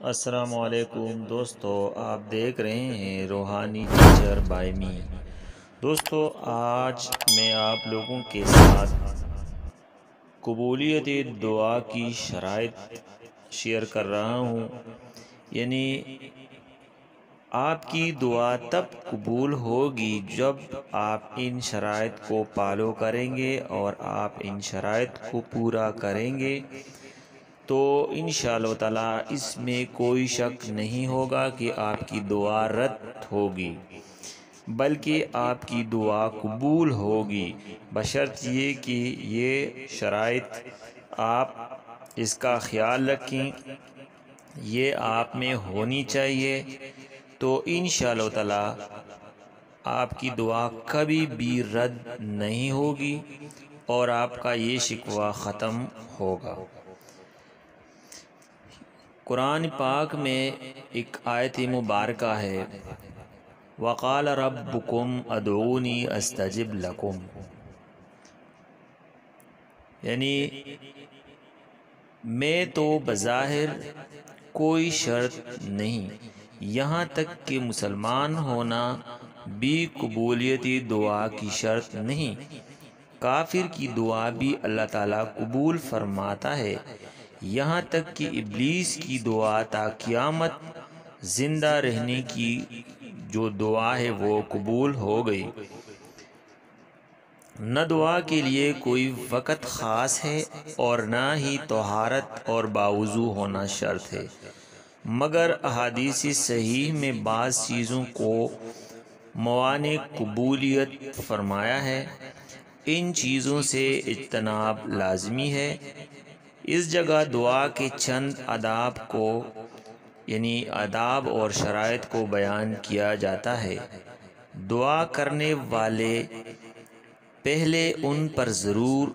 السلام علیکم دوستو، آپ دیکھ رہے ہیں روحانی ٹیچر بائی می۔ دوستو، آج میں آپ لوگوں کے ساتھ قبولیت دعا کی شرائط شیئر کر رہا ہوں۔ یعنی آپ کی دعا تب قبول ہوگی جب آپ ان شرائط کو فالو کریں گے اور آپ ان شرائط کو پورا کریں گے تو انشاءاللہ تعالی اس میں کوئی شک نہیں ہوگا کہ آپ کی دعا رد ہوگی، بلکہ آپ کی دعا قبول ہوگی، بشرط یہ کہ یہ شرائط آپ اس کا خیال رکھیں، یہ آپ میں ہونی چاہیے، تو انشاءاللہ تعالی آپ کی دعا کبھی بھی رد نہیں ہوگی اور آپ کا یہ شکوہ ختم ہوگا۔ قرآن پاک میں ایک آیت مبارکہ ہے، وَقَالَ رَبُّكُمْ ادْعُونِي أَسْتَجِبْ لَكُمْ، یعنی میں تو بظاہر کوئی شرط نہیں، یہاں تک کہ مسلمان ہونا بھی قبولیتی دعا کی شرط نہیں، کافر کی دعا بھی اللہ تعالیٰ قبول فرماتا ہے، یہاں تک کہ ابلیس کی دعا تا قیامت زندہ رہنے کی جو دعا ہے وہ قبول ہو گئی۔ نہ دعا کے لیے کوئی وقت خاص ہے اور نہ ہی طہارت اور باوضو ہونا شرط ہے، مگر احادیث صحیح میں بعض چیزوں کو موانع قبولیت فرمایا ہے، ان چیزوں سے اجتناب لازمی ہے۔ اس جگہ دعا کے چند آداب کو یعنی آداب اور شرائط کو بیان کیا جاتا ہے۔ دعا کرنے والے پہلے ان پر ضرور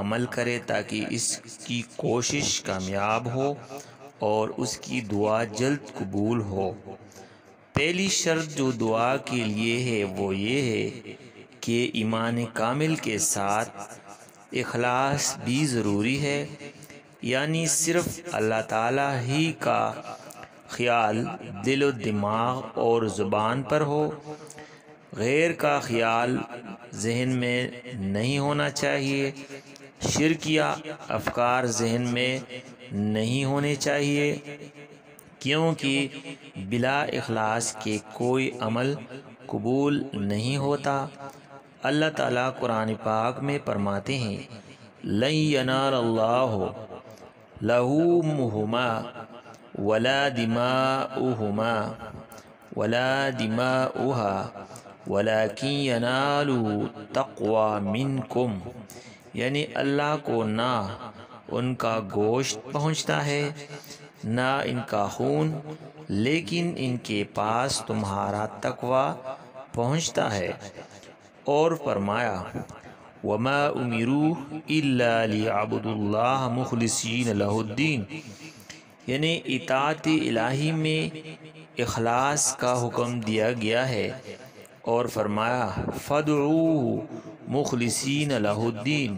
عمل کرے تاکہ اس کی کوشش کامیاب ہو اور اس کی دعا جلد قبول ہو۔ پہلی شرط جو دعا کے لیے ہے وہ یہ ہے کہ ایمان کامل کے ساتھ اخلاص بھی ضروری ہے، یعنی صرف اللہ تعالیٰ ہی کا خیال دل و دماغ اور زبان پر ہو، غیر کا خیال ذہن میں نہیں ہونا چاہیے، شرکیہ افکار ذہن میں نہیں ہونے چاہیے، کیونکہ بلا اخلاص کے کوئی عمل قبول نہیں ہوتا۔ اللہ تعالیٰ قرآن پاک میں فرماتے ہیں، لَن يَنَالَ اللَّهُ لُحُومُهُمَا وَلَا دِمَاؤُهُمَا وَلَكِن يَنَالُهُ التَّقْوَىٰ مِنكُمْ، یعنی اللہ کو نہ ان کا گوشت پہنچتا ہے نہ ان کا خون، لیکن ان کے پاس تمہارا تقوی پہنچتا ہے۔ اور فرمایا، وَمَا أُمِرُوا إِلَّا لِيَعْبُدُوا اللَّهَ مُخْلِصِينَ لَهُ الدِّينَ، یعنی اطاعت الہی میں اخلاص کا حکم دیا گیا ہے، اور فرمایا، فَادْعُوهُ مُخْلِصِينَ لَهُ الدِّينَ،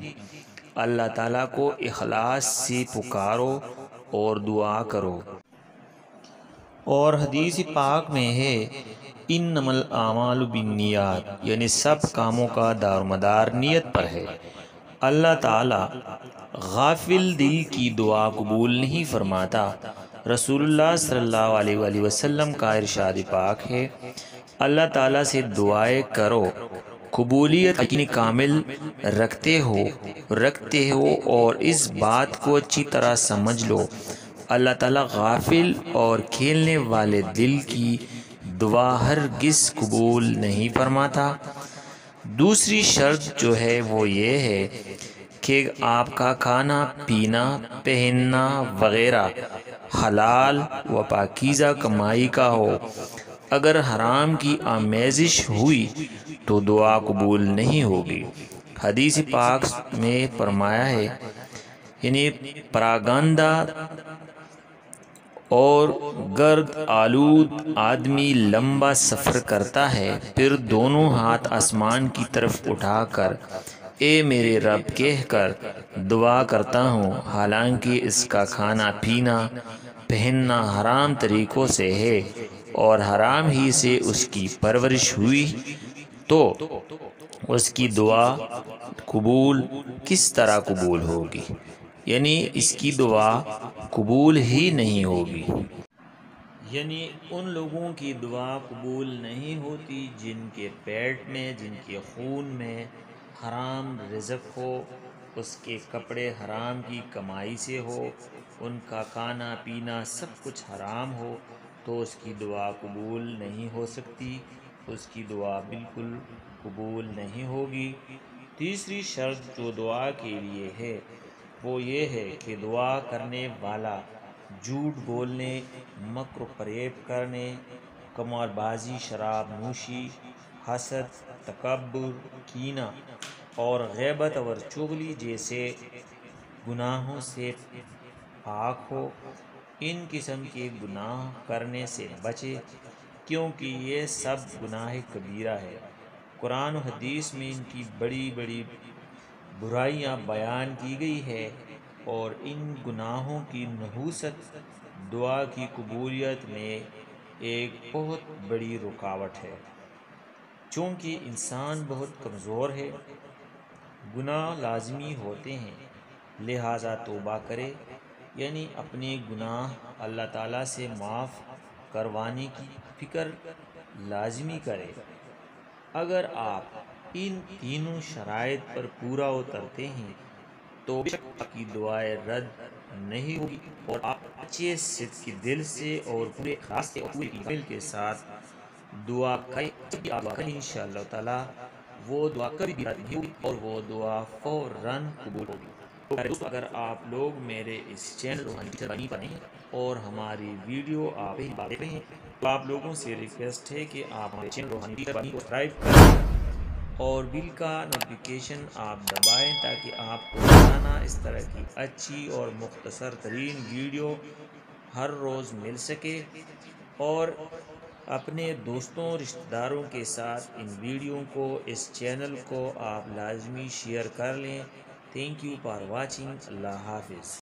اللہ تعالیٰ کو اخلاص سے پکارو اور دعا کرو۔ اور حدیث پاک میں ہے، انما الاعمال بالنیات، یعنی سب کاموں کا دار و مدار نیت پر ہے۔ اللہ تعالیٰ غافل دل کی دعا قبول نہیں فرماتا۔ رسول اللہ صلی اللہ علیہ وآلہ وسلم کا ارشاد پاک ہے، اللہ تعالیٰ سے دعائیں کرو، قبولیت یقین کامل رکھتے ہو اور اس بات کو اچھی طرح سمجھ لو، اللہ تعالیٰ غافل اور کھیلنے والے دل کی دعا ہرگز قبول نہیں فرماتا۔ دوسری شرط جو ہے وہ یہ ہے کہ آپ کا کھانا پینا پہننا وغیرہ حلال و پاکیزہ کمائی کا ہو، اگر حرام کی آمیزش ہوئی تو دعا قبول نہیں ہوگی۔ حدیث پاک میں فرمایا ہے، یعنی پراگندہ اور گرد آلود آدمی لمبا سفر کرتا ہے، پھر دونوں ہاتھ آسمان کی طرف اٹھا کر اے میرے رب کہہ کر دعا کرتا ہوں، حالانکہ اس کا کھانا پینا پہننا حرام طریقوں سے ہے اور حرام ہی سے اس کی پرورش ہوئی، تو اس کی دعا قبول کس طرح قبول ہوگی؟ یعنی اس کی دعا قبول ہی نہیں ہوگی۔ یعنی ان لوگوں کی دعا قبول نہیں ہوتی جن کے پیٹ میں، جن کے خون میں حرام رزق ہو، اس کے کپڑے حرام کی کمائی سے ہو، ان کا کھانا پینا سب کچھ حرام ہو، تو اس کی دعا قبول نہیں ہو سکتی، اس کی دعا بالکل قبول نہیں ہوگی۔ تیسری شرط جو دعا کے لیے ہے وہ یہ ہے کہ دعا کرنے والا جھوٹ بولنے، مکر و فریب کرنے، قمار بازی، شراب نوشی، حسد، تکبر، کینہ اور غیبت اور چغلی جیسے گناہوں سے پاک ہو۔ ان قسم کے گناہ کرنے سے بچے، کیونکہ یہ سب گناہ کبیرہ ہے۔ قرآن و حدیث میں ان کی بڑی بڑی برائیاں بیان کی گئی ہے، اور ان گناہوں کی نحوست دعا کی قبولیت میں ایک بہت بڑی رکاوٹ ہے۔ چونکہ انسان بہت کمزور ہے، گناہ لازمی ہوتے ہیں، لہٰذا توبہ کرے، یعنی اپنے گناہ اللہ تعالیٰ سے معاف کروانے کی فکر لازمی کرے۔ اگر آپ ان تینوں شرائط پر پورا اترتے ہیں تو بے شک آپ کی دعائیں رد نہیں ہوگی، اور آپ اچھے صدق کے دل سے اور پورے اخلاص سے اور پورے ایمان کے ساتھ دعا کریں۔ جب بھی آپ دعا کریں انشاءاللہ تعالیٰ وہ دعا کبھی بھی رد نہیں ہوگی، اور وہ دعا فوراً قبول ہوگی۔ تو میرے دوستو، اگر آپ لوگ میرے اس چینل روحانی ٹیچر بنی پر ہیں اور ہماری ویڈیو آپ پہلی بار دیکھ رہے ہیں، تو آپ لوگوں سے ریکویسٹ ہے کہ آپ ہمارے چینل روحانی ٹیچر بنی کو سبسکرائب کریں اور بیل کا نوٹیفیکیشن آپ دبائیں، تاکہ آپ کو روزانہ اس طرح کی اچھی اور مختصر ترین ویڈیو ہر روز مل سکے۔ اور اپنے دوستوں رشتہ داروں کے ساتھ ان ویڈیو کو، اس چینل کو آپ لازمی شیئر کر لیں۔ Thank you for watching. اللہ حافظ۔